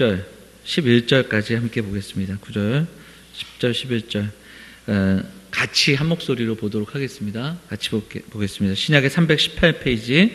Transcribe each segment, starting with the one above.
10절, 11절까지 함께 보겠습니다. 9절, 10절, 11절. 같이 한 목소리로 보도록 하겠습니다. 같이 보겠습니다. 신약의 318페이지,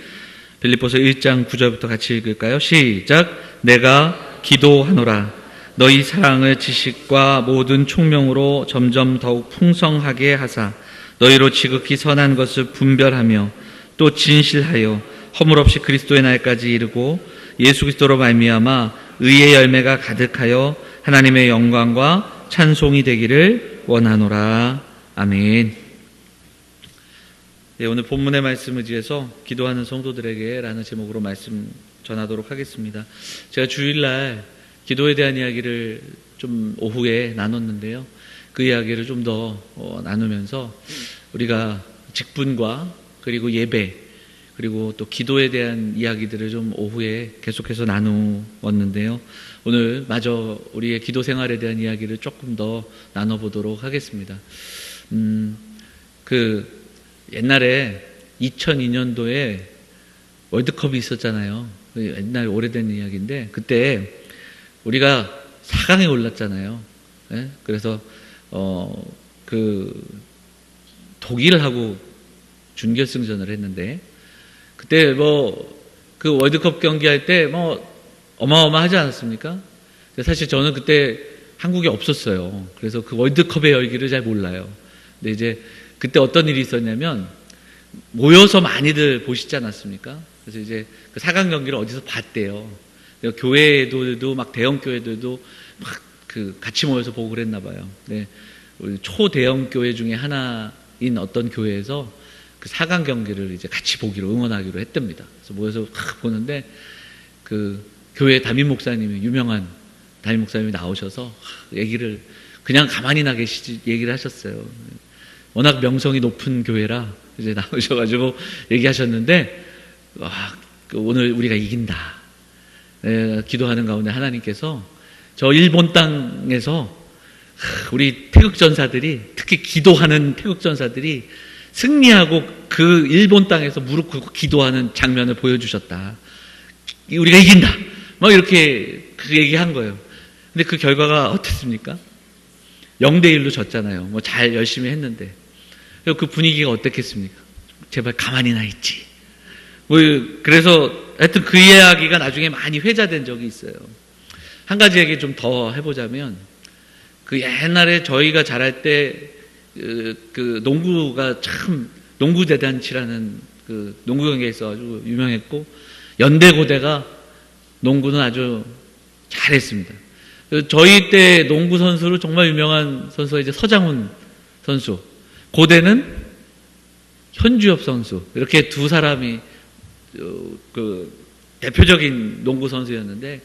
빌립보서 1장 9절부터 같이 읽을까요? 시작. 내가 기도하노라. 너희 사랑을 지식과 모든 총명으로 점점 더욱 풍성하게 하사 너희로 지극히 선한 것을 분별하며 또 진실하여 허물없이 그리스도의 날까지 이르고 예수 그리스도로 말미암아 의의 열매가 가득하여 하나님의 영광과 찬송이 되기를 원하노라. 아멘. 네, 오늘 본문의 말씀을 의지해서 기도하는 성도들에게 라는 제목으로 말씀 전하도록 하겠습니다. 제가 주일날 기도에 대한 이야기를 좀 오후에 나눴는데요. 그 이야기를 좀 더 나누면서 우리가 직분과 그리고 예배 그리고 또 기도에 대한 이야기들을 좀 오후에 계속해서 나누었는데요. 오늘 마저 우리의 기도 생활에 대한 이야기를 조금 더 나눠보도록 하겠습니다. 옛날에 2002년도에 월드컵이 있었잖아요. 옛날 오래된 이야기인데 그때 우리가 4강에 올랐잖아요. 네? 그래서 독일하고 준결승전을 했는데 그때 그 월드컵 경기할 때 어마어마하지 않았습니까? 사실 저는 그때 한국에 없었어요. 그래서 그 월드컵의 열기를 잘 몰라요. 근데 이제 그때 어떤 일이 있었냐면 모여서 많이들 보시지 않았습니까? 그래서 이제 그 4강 경기를 어디서 봤대요. 교회들도 막 대형 교회들도 막 같이 모여서 보고 그랬나 봐요. 네. 우리 초대형 교회 중에 하나인 어떤 교회에서 그 4강 경기를 이제 같이 보기로 응원하기로 했답니다. 그래서 모여서 보는데 그 교회 담임 목사님이 유명한 담임 목사님이 나오셔서 얘기를 그냥 가만히 나 계시지 얘기를 하셨어요. 워낙 명성이 높은 교회라 이제 나오셔가지고 얘기하셨는데 오늘 우리가 이긴다. 기도하는 가운데 하나님께서 저 일본 땅에서 우리 태극전사들이 특히 기도하는 태극전사들이 승리하고 그 일본 땅에서 무릎 꿇고 기도하는 장면을 보여주셨다. 우리가 이긴다. 막 이렇게 그 얘기한 거예요. 근데 그 결과가 어땠습니까? 0대1로 졌잖아요. 잘 열심히 했는데. 그 분위기가 어땠겠습니까? 제발 가만히나 있지. 그래서 하여튼 그 이야기가 나중에 많이 회자된 적이 있어요. 한 가지 얘기 좀 더 해보자면 그 옛날에 저희가 자랄 때 그 농구가 참 농구대단치라는 그 농구 경기가 있어가지고 유명했고 연대고대가 농구는 아주 잘했습니다. 저희 때 농구 선수로 정말 유명한 선수가 이제 서장훈 선수, 고대는 현주엽 선수 이렇게 두 사람이 그 대표적인 농구 선수였는데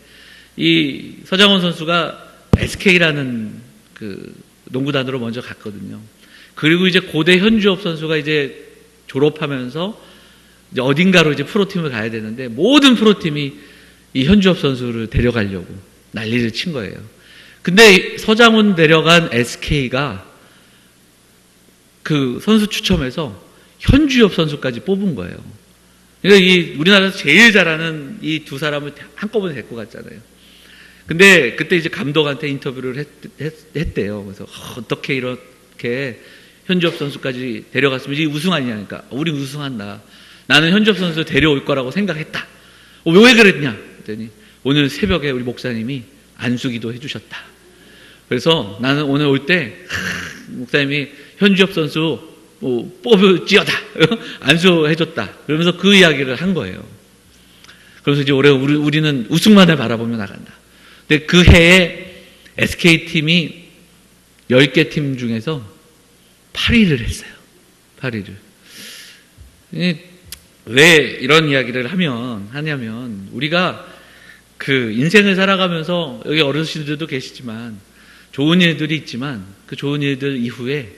이 서장훈 선수가 SK라는 그 농구단으로 먼저 갔거든요. 그리고 이제 고대 현주엽 선수가 이제 졸업하면서 이제 어딘가로 이제 프로팀을 가야 되는데 모든 프로팀이 이 현주엽 선수를 데려가려고 난리를 친 거예요. 근데 서장훈 데려간 SK가 그 선수 추첨해서 현주엽 선수까지 뽑은 거예요. 그러니까 이 우리나라에서 제일 잘하는 이 두 사람을 한꺼번에 데리고 갔잖아요. 근데 그때 이제 감독한테 인터뷰를 했대요. 그래서 어떻게 이렇게 현주엽 선수까지 데려갔으면 이제 우승 아니냐니까. 우리 우승한다. 나는 현주엽 선수 데려올 거라고 생각했다. 왜 그랬냐? 그랬더니 오늘 새벽에 우리 목사님이 안수기도 해주셨다. 그래서 나는 오늘 올 때 목사님이 현주엽 선수 뽑을지어다. 안수해줬다. 그러면서 그 이야기를 한 거예요. 그래서 이제 올해 우리는 우승만을 바라보며 나간다. 근데 그 해에 SK팀이 10개 팀 중에서 8위를 했어요. 8위를. 왜 이런 이야기를 하냐면 우리가 그 인생을 살아가면서 여기 어르신들도 계시지만 좋은 일들이 있지만 그 좋은 일들 이후에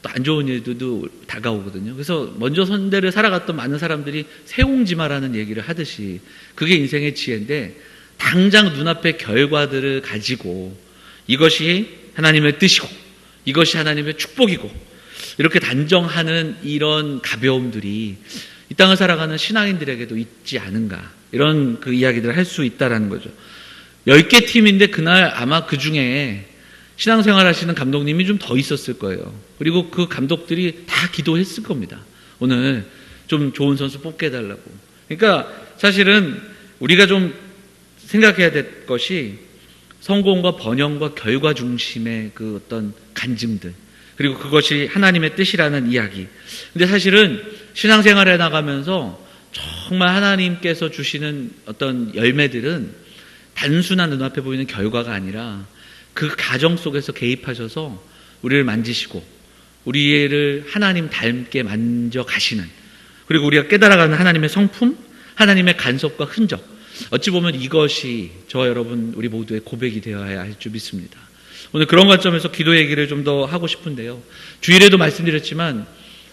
또 안 좋은 일들도 다가오거든요. 그래서 먼저 선대를 살아갔던 많은 사람들이 세옹지마라는 얘기를 하듯이 그게 인생의 지혜인데 당장 눈앞의 결과들을 가지고 이것이 하나님의 뜻이고 이것이 하나님의 축복이고 이렇게 단정하는 이런 가벼움들이 이 땅을 살아가는 신앙인들에게도 있지 않은가 이런 그 이야기들을 할 수 있다라는 거죠. 10개 팀인데 그날 아마 그 중에 신앙생활 하시는 감독님이 좀 더 있었을 거예요. 그리고 그 감독들이 다 기도했을 겁니다. 오늘 좀 좋은 선수 뽑게 해달라고. 그러니까 사실은 우리가 좀 생각해야 될 것이 성공과 번영과 결과 중심의 그 어떤 간증들, 그리고 그것이 하나님의 뜻이라는 이야기. 근데 사실은 신앙생활에 나가면서 정말 하나님께서 주시는 어떤 열매들은 단순한 눈앞에 보이는 결과가 아니라 그 가정 속에서 개입하셔서 우리를 만지시고 우리를 하나님 닮게 만져 가시는, 그리고 우리가 깨달아가는 하나님의 성품, 하나님의 간섭과 흔적, 어찌 보면 이것이 저와 여러분 우리 모두의 고백이 되어야 할 줄 믿습니다. 오늘 그런 관점에서 기도 얘기를 좀 더 하고 싶은데요. 주일에도 말씀드렸지만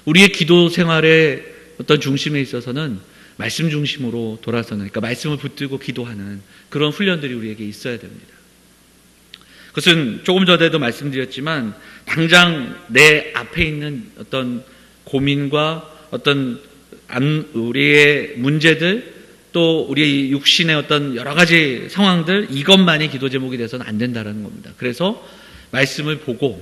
우리의 기도 생활의 어떤 중심에 있어서는 말씀 중심으로 돌아서는, 그러니까 말씀을 붙들고 기도하는 그런 훈련들이 우리에게 있어야 됩니다. 그것은 조금 전에도 말씀드렸지만 당장 내 앞에 있는 어떤 고민과 어떤 우리의 문제들, 또 우리 육신의 어떤 여러 가지 상황들, 이것만이 기도 제목이 돼서는 안 된다는 겁니다. 그래서 말씀을 보고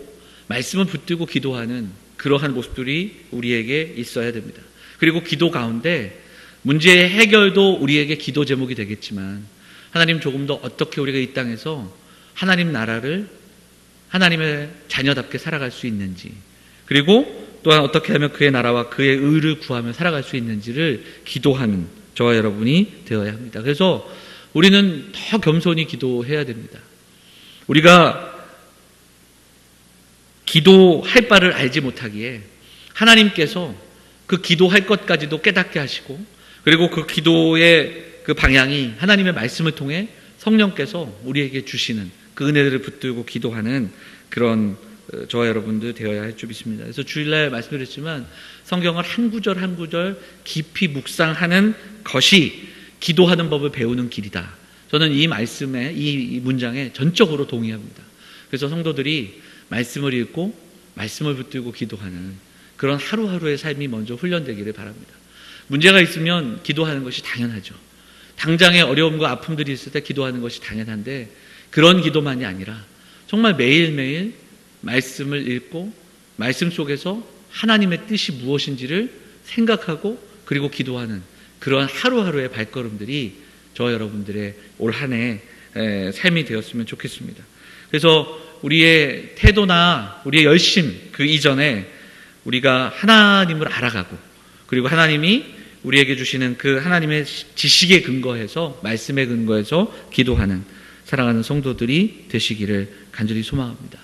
말씀을 붙들고 기도하는 그러한 모습들이 우리에게 있어야 됩니다. 그리고 기도 가운데 문제의 해결도 우리에게 기도 제목이 되겠지만 하나님 조금 더 어떻게 우리가 이 땅에서 하나님 나라를 하나님의 자녀답게 살아갈 수 있는지, 그리고 또한 어떻게 하면 그의 나라와 그의 의를 구하며 살아갈 수 있는지를 기도하는 저와 여러분이 되어야 합니다. 그래서 우리는 더 겸손히 기도해야 됩니다. 우리가 기도할 바를 알지 못하기에 하나님께서 그 기도할 것까지도 깨닫게 하시고, 그리고 그 기도의 그 방향이 하나님의 말씀을 통해 성령께서 우리에게 주시는 그 은혜들을 붙들고 기도하는 그런 저와 여러분들 되어야 할 줄 믿습니다. 그래서 주일날 말씀드렸지만 성경을 한 구절 한 구절 깊이 묵상하는 것이 기도하는 법을 배우는 길이다. 저는 이 말씀에, 이 문장에 전적으로 동의합니다. 그래서 성도들이 말씀을 읽고 말씀을 붙들고 기도하는 그런 하루하루의 삶이 먼저 훈련되기를 바랍니다. 문제가 있으면 기도하는 것이 당연하죠. 당장의 어려움과 아픔들이 있을 때 기도하는 것이 당연한데, 그런 기도만이 아니라 정말 매일매일 말씀을 읽고 말씀 속에서 하나님의 뜻이 무엇인지를 생각하고 그리고 기도하는 그런 하루하루의 발걸음들이 저와 여러분들의 올 한 해 삶이 되었으면 좋겠습니다. 그래서 우리의 태도나 우리의 열심 그 이전에 우리가 하나님을 알아가고, 그리고 하나님이 우리에게 주시는 그 하나님의 지식에 근거해서, 말씀에 근거해서 기도하는 사랑하는 성도들이 되시기를 간절히 소망합니다.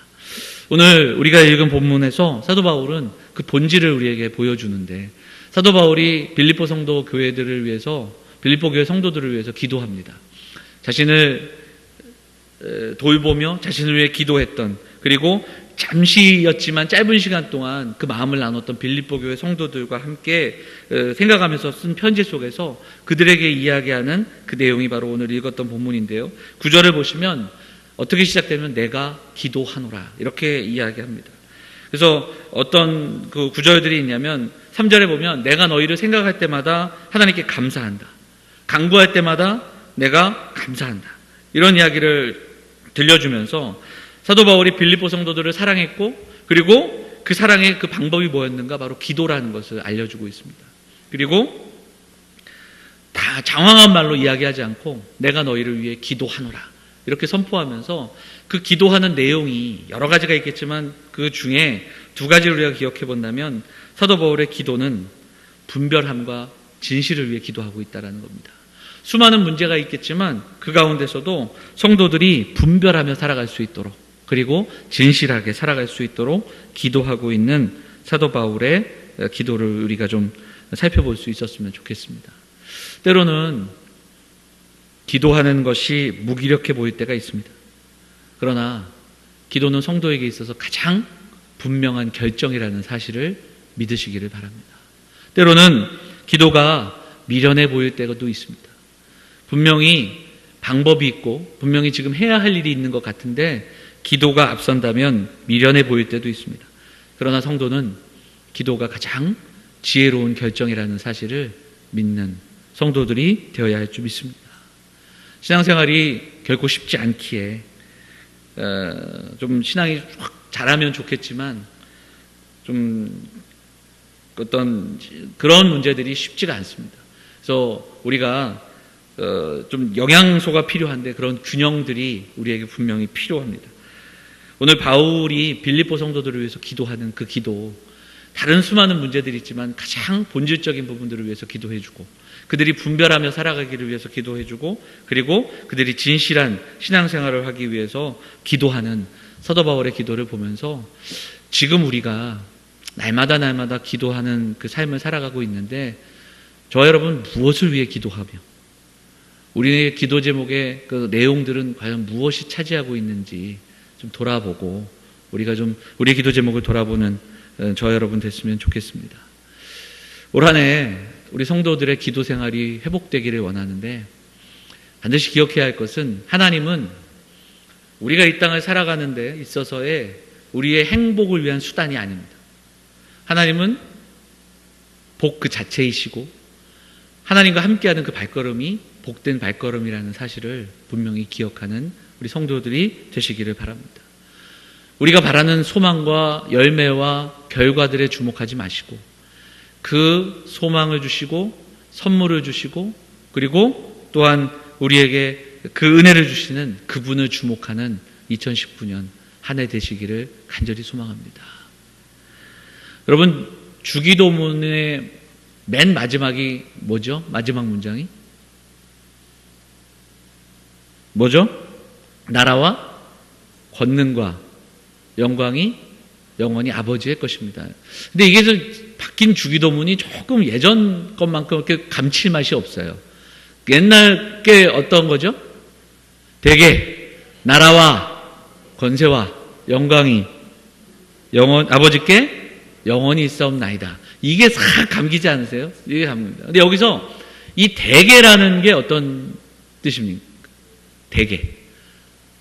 오늘 우리가 읽은 본문에서 사도 바울은 그 본질을 우리에게 보여주는데, 사도 바울이 빌립보 성도 교회들을 위해서, 빌립보 교회 성도들을 위해서 기도합니다. 자신을 돌보며 자신을 위해 기도했던, 그리고 잠시였지만 짧은 시간 동안 그 마음을 나눴던 빌립보 교회 성도들과 함께 생각하면서 쓴 편지 속에서 그들에게 이야기하는 그 내용이 바로 오늘 읽었던 본문인데요. 9절을 보시면 어떻게 시작되면 내가 기도하노라 이렇게 이야기합니다. 그래서 어떤 그 구절들이 있냐면 3절에 보면 내가 너희를 생각할 때마다 하나님께 감사한다. 간구할 때마다 내가 감사한다. 이런 이야기를 들려주면서 사도 바울이 빌립보 성도들을 사랑했고, 그리고 그 사랑의 그 방법이 뭐였는가, 바로 기도라는 것을 알려주고 있습니다. 그리고 다 장황한 말로 이야기하지 않고 내가 너희를 위해 기도하노라 이렇게 선포하면서 그 기도하는 내용이 여러 가지가 있겠지만 그 중에 두 가지를 우리가 기억해 본다면 사도 바울의 기도는 분별함과 진실을 위해 기도하고 있다는 겁니다. 수많은 문제가 있겠지만 그 가운데서도 성도들이 분별하며 살아갈 수 있도록, 그리고 진실하게 살아갈 수 있도록 기도하고 있는 사도 바울의 기도를 우리가 좀 살펴볼 수 있었으면 좋겠습니다. 때로는 기도하는 것이 무기력해 보일 때가 있습니다. 그러나 기도는 성도에게 있어서 가장 분명한 결정이라는 사실을 믿으시기를 바랍니다. 때로는 기도가 미련해 보일 때도 있습니다. 분명히 방법이 있고 분명히 지금 해야 할 일이 있는 것 같은데 기도가 앞선다면 미련해 보일 때도 있습니다. 그러나 성도는 기도가 가장 지혜로운 결정이라는 사실을 믿는 성도들이 되어야 할 줄 믿습니다. 신앙생활이 결코 쉽지 않기에 좀 신앙이 확 자라면 좋겠지만 좀 어떤 그런 문제들이 쉽지가 않습니다. 그래서 우리가 좀 영양소가 필요한데 그런 균형들이 우리에게 분명히 필요합니다. 오늘 바울이 빌립보 성도들을 위해서 기도하는 그 기도, 다른 수많은 문제들이 있지만 가장 본질적인 부분들을 위해서 기도해주고, 그들이 분별하며 살아가기를 위해서 기도해주고, 그리고 그들이 진실한 신앙생활을 하기 위해서 기도하는 사도 바울의 기도를 보면서 지금 우리가 날마다 기도하는 그 삶을 살아가고 있는데, 저와 여러분 무엇을 위해 기도하며 우리의 기도 제목의 그 내용들은 과연 무엇이 차지하고 있는지 좀 돌아보고, 우리가 좀 우리의 기도 제목을 돌아보는 저와 여러분 됐으면 좋겠습니다. 올 한 해 우리 성도들의 기도 생활이 회복되기를 원하는데, 반드시 기억해야 할 것은 하나님은 우리가 이 땅을 살아가는 데 있어서의 우리의 행복을 위한 수단이 아닙니다. 하나님은 복 그 자체이시고, 하나님과 함께하는 그 발걸음이 복된 발걸음이라는 사실을 분명히 기억하는 우리 성도들이 되시기를 바랍니다. 우리가 바라는 소망과 열매와 결과들에 주목하지 마시고, 그 소망을 주시고 선물을 주시고, 그리고 또한 우리에게 그 은혜를 주시는 그분을 주목하는 2019년 한 해 되시기를 간절히 소망합니다. 여러분, 주기도문의 맨 마지막이 뭐죠? 마지막 문장이 뭐죠? 나라와 권능과 영광이 영원히 아버지의 것입니다. 근데 이게 바뀐 주기도문이 조금 예전 것만큼 이렇게 감칠맛이 없어요. 옛날 게 어떤 거죠? 대개 나라와 권세와 영광이 아버지께 영원히 있사옵나이다. 이게 싹 감기지 않으세요? 이게 감깁니다. 근데 여기서 이 대개라는 게 어떤 뜻입니까? 대개.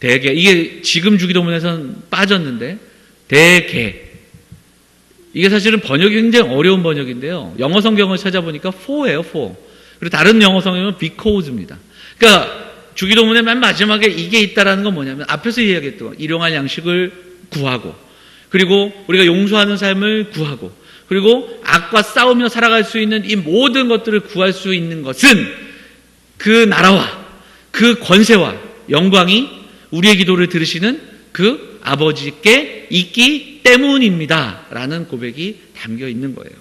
이게 지금 주기도문에서는 빠졌는데, 대개. 이게 사실은 번역이 굉장히 어려운 번역인데요. 영어 성경을 찾아보니까 for예요, for. 그리고 다른 영어 성경은 because입니다. 그러니까 주기도문의 맨 마지막에 이게 있다라는 건 뭐냐면, 앞에서 이야기했던 거, 일용할 양식을 구하고, 그리고 우리가 용서하는 삶을 구하고, 그리고 악과 싸우며 살아갈 수 있는 이 모든 것들을 구할 수 있는 것은 그 나라와 그 권세와 영광이 우리의 기도를 들으시는 그 아버지께 있기 때문입니다 라는 고백이 담겨 있는 거예요.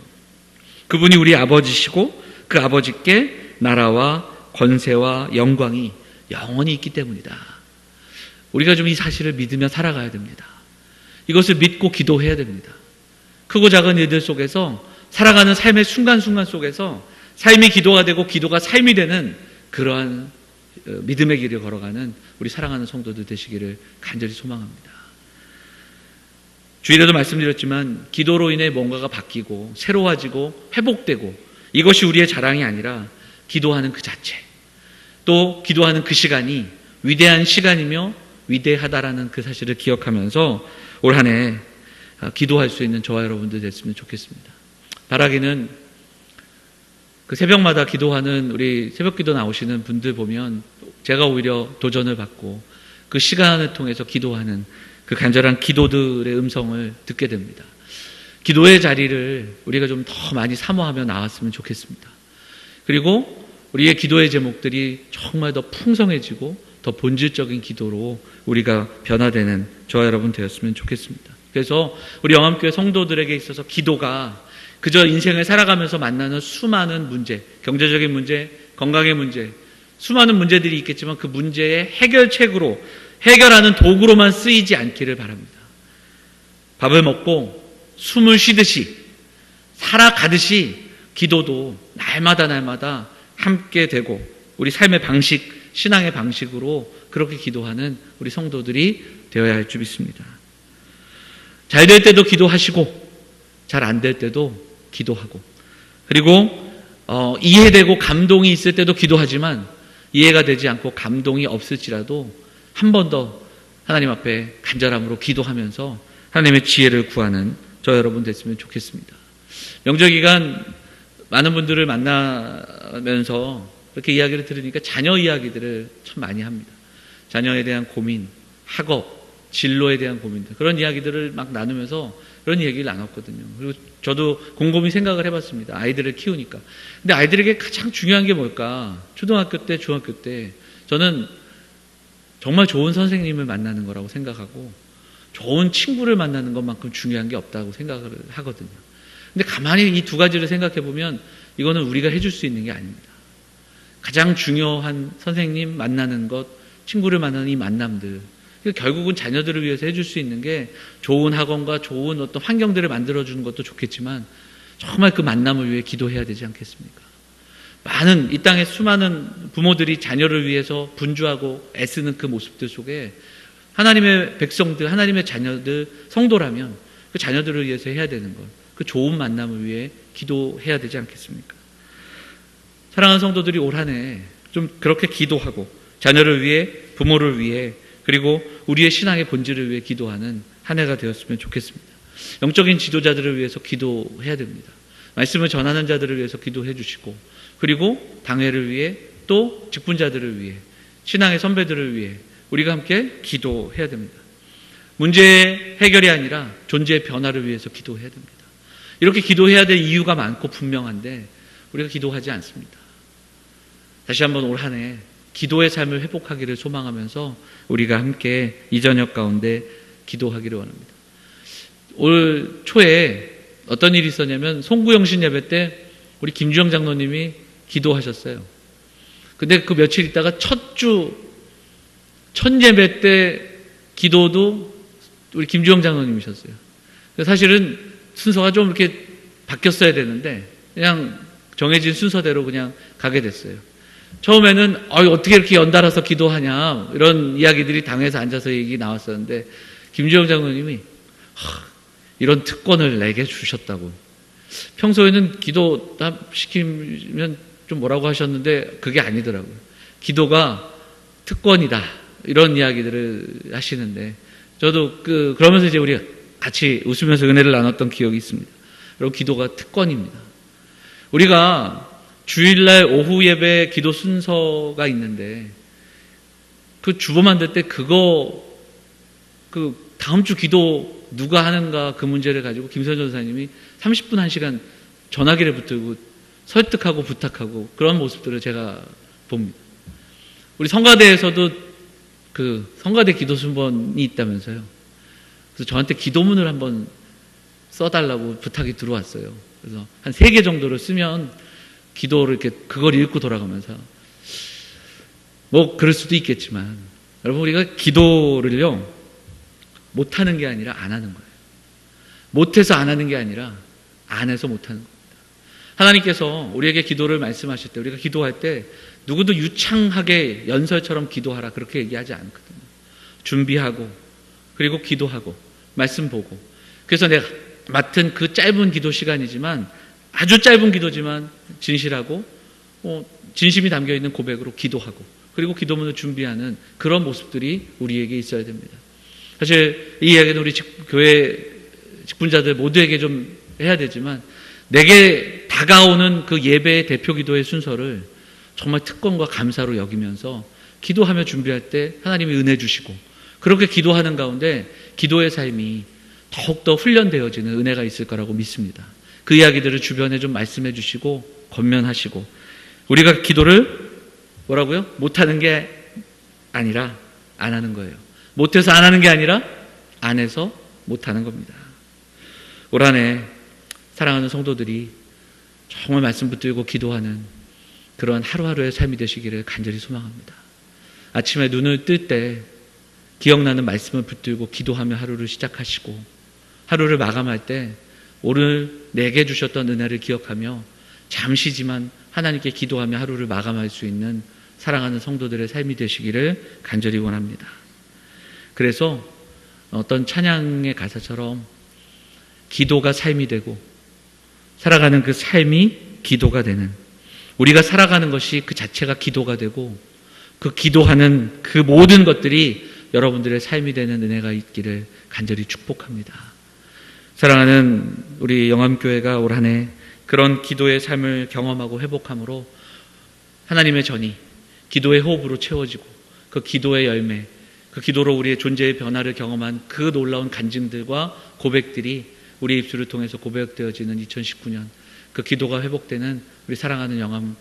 그분이 우리 아버지시고 그 아버지께 나라와 권세와 영광이 영원히 있기 때문이다. 우리가 좀 이 사실을 믿으며 살아가야 됩니다. 이것을 믿고 기도해야 됩니다. 크고 작은 일들 속에서 살아가는 삶의 순간순간 속에서 삶이 기도가 되고 기도가 삶이 되는 그러한 믿음의 길을 걸어가는 우리 사랑하는 성도들 되시기를 간절히 소망합니다. 주일에도 말씀드렸지만 기도로 인해 뭔가가 바뀌고 새로워지고 회복되고, 이것이 우리의 자랑이 아니라 기도하는 그 자체, 또 기도하는 그 시간이 위대한 시간이며 위대하다라는 그 사실을 기억하면서 올 한 해 기도할 수 있는 저와 여러분들 됐으면 좋겠습니다. 바라기는 그 새벽마다 기도하는 우리 새벽기도 나오시는 분들 보면 제가 오히려 도전을 받고 그 시간을 통해서 기도하는 그 간절한 기도들의 음성을 듣게 됩니다. 기도의 자리를 우리가 좀 더 많이 사모하며 나왔으면 좋겠습니다. 그리고 우리의 기도의 제목들이 정말 더 풍성해지고 더 본질적인 기도로 우리가 변화되는 저와 여러분 되었으면 좋겠습니다. 그래서 우리 영암교회 성도들에게 있어서 기도가 그저 인생을 살아가면서 만나는 수많은 문제, 경제적인 문제, 건강의 문제, 수많은 문제들이 있겠지만 그 문제의 해결책으로, 해결하는 도구로만 쓰이지 않기를 바랍니다. 밥을 먹고 숨을 쉬듯이 살아가듯이 기도도 날마다 함께 되고 우리 삶의 방식, 신앙의 방식으로 그렇게 기도하는 우리 성도들이 되어야 할 줄 믿습니다. 잘 될 때도 기도하시고 잘 안 될 때도 기도하고, 그리고 이해되고 감동이 있을 때도 기도하지만 이해가 되지 않고 감동이 없을지라도 한 번 더 하나님 앞에 간절함으로 기도하면서 하나님의 지혜를 구하는 저 여러분 됐으면 좋겠습니다. 명절 기간 많은 분들을 만나면서 이렇게 이야기를 들으니까 자녀 이야기들을 참 많이 합니다. 자녀에 대한 고민, 학업, 진로에 대한 고민들, 그런 이야기들을 막 나누면서 그런 얘기를 나눴거든요. 그리고 저도 곰곰이 생각을 해봤습니다. 아이들을 키우니까. 근데 아이들에게 가장 중요한 게 뭘까? 초등학교 때, 중학교 때 저는 정말 좋은 선생님을 만나는 거라고 생각하고 좋은 친구를 만나는 것만큼 중요한 게 없다고 생각을 하거든요. 근데 가만히 이 두 가지를 생각해 보면 이거는 우리가 해줄 수 있는 게 아닙니다. 가장 중요한 선생님 만나는 것, 친구를 만나는 이 만남들, 결국은 자녀들을 위해서 해줄 수 있는 게 좋은 학원과 좋은 어떤 환경들을 만들어주는 것도 좋겠지만 정말 그 만남을 위해 기도해야 되지 않겠습니까? 많은 이 땅의 수많은 부모들이 자녀를 위해서 분주하고 애쓰는 그 모습들 속에 하나님의 백성들, 하나님의 자녀들, 성도라면 그 자녀들을 위해서 해야 되는 것, 그 좋은 만남을 위해 기도해야 되지 않겠습니까? 사랑하는 성도들이 올 한 해 좀 그렇게 기도하고 자녀를 위해, 부모를 위해, 그리고 우리의 신앙의 본질을 위해 기도하는 한 해가 되었으면 좋겠습니다. 영적인 지도자들을 위해서 기도해야 됩니다. 말씀을 전하는 자들을 위해서 기도해 주시고, 그리고 당회를 위해, 또 직분자들을 위해, 신앙의 선배들을 위해 우리가 함께 기도해야 됩니다. 문제 해결이 아니라 존재의 변화를 위해서 기도해야 됩니다. 이렇게 기도해야 될 이유가 많고 분명한데 우리가 기도하지 않습니다. 다시 한번 올 한 해 기도의 삶을 회복하기를 소망하면서 우리가 함께 이 저녁 가운데 기도하기를 원합니다. 올 초에 어떤 일이 있었냐면 송구영신 예배 때 우리 김주영 장로님이 기도하셨어요. 근데 그 며칠 있다가 첫 예배 때 기도도 우리 김주영 장로님이셨어요. 사실은 순서가 좀 이렇게 바뀌었어야 되는데 그냥 정해진 순서대로 그냥 가게 됐어요. 처음에는 어떻게 이렇게 연달아서 기도하냐 이런 이야기들이 당에서 앉아서 얘기 나왔었는데 김주영 장로님이 이런 특권을 내게 주셨다고. 평소에는 기도 시키면 좀 뭐라고 하셨는데 그게 아니더라고요. 기도가 특권이다 이런 이야기들을 하시는데 저도 그러면서 이제 우리가 같이 웃으면서 은혜를 나눴던 기억이 있습니다. 여러분, 기도가 특권입니다. 우리가 주일날 오후 예배 기도 순서가 있는데 그 주보 만들 때 다음 주 기도 누가 하는가 그 문제를 가지고 김선 전사님이 30분 1시간 전화기를 붙들고 설득하고 부탁하고 그런 모습들을 제가 봅니다. 우리 성가대에서도 성가대 기도 순번이 있다면서요. 그래서 저한테 기도문을 한번 써달라고 부탁이 들어왔어요. 그래서 한 3개 정도를 쓰면 기도를 이렇게 그걸 읽고 돌아가면서 그럴 수도 있겠지만 여러분, 우리가 기도를요 못하는 게 아니라 안 하는 거예요. 못해서 안 하는 게 아니라 안 해서 못하는 겁니다. 하나님께서 우리에게 기도를 말씀하실 때, 우리가 기도할 때 누구도 유창하게 연설처럼 기도하라 그렇게 얘기하지 않거든요. 준비하고 그리고 기도하고 말씀 보고, 그래서 내가 맡은 그 짧은 기도 시간이지만, 아주 짧은 기도지만 진실하고 진심이 담겨있는 고백으로 기도하고, 그리고 기도문을 준비하는 그런 모습들이 우리에게 있어야 됩니다. 사실 이 이야기는 우리 교회 직분자들 모두에게 좀 해야 되지만, 내게 다가오는 그 예배의 대표 기도의 순서를 정말 특권과 감사로 여기면서 기도하며 준비할 때 하나님이 은혜 주시고, 그렇게 기도하는 가운데 기도의 삶이 더욱더 훈련되어지는 은혜가 있을 거라고 믿습니다. 그 이야기들을 주변에 좀 말씀해 주시고 권면하시고, 우리가 기도를 뭐라고요? 못하는 게 아니라 안 하는 거예요. 못해서 안 하는 게 아니라 안 해서 못하는 겁니다. 올 한 해 사랑하는 성도들이 정말 말씀 붙들고 기도하는 그런 하루하루의 삶이 되시기를 간절히 소망합니다. 아침에 눈을 뜰 때 기억나는 말씀을 붙들고 기도하며 하루를 시작하시고, 하루를 마감할 때 오늘 내게 주셨던 은혜를 기억하며 잠시지만 하나님께 기도하며 하루를 마감할 수 있는 사랑하는 성도들의 삶이 되시기를 간절히 원합니다. 그래서 어떤 찬양의 가사처럼 기도가 삶이 되고 살아가는 그 삶이 기도가 되는, 우리가 살아가는 것이 그 자체가 기도가 되고 그 기도하는 그 모든 것들이 여러분들의 삶이 되는 은혜가 있기를 간절히 축복합니다. 사랑하는 우리 영암교회가 올 한 해 그런 기도의 삶을 경험하고 회복함으로 하나님의 전이 기도의 호흡으로 채워지고 그 기도의 열매, 그 기도로 우리의 존재의 변화를 경험한 그 놀라운 간증들과 고백들이 우리 입술을 통해서 고백되어지는 2019년, 그 기도가 회복되는 우리 사랑하는 영암,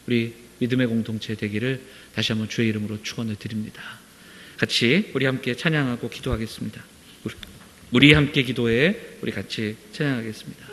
우리 믿음의 공동체 되기를 다시 한번 주의 이름으로 축원을 드립니다. 같이 우리 함께 찬양하고 기도하겠습니다. 우리 함께 기도해 우리 같이 찬양하겠습니다.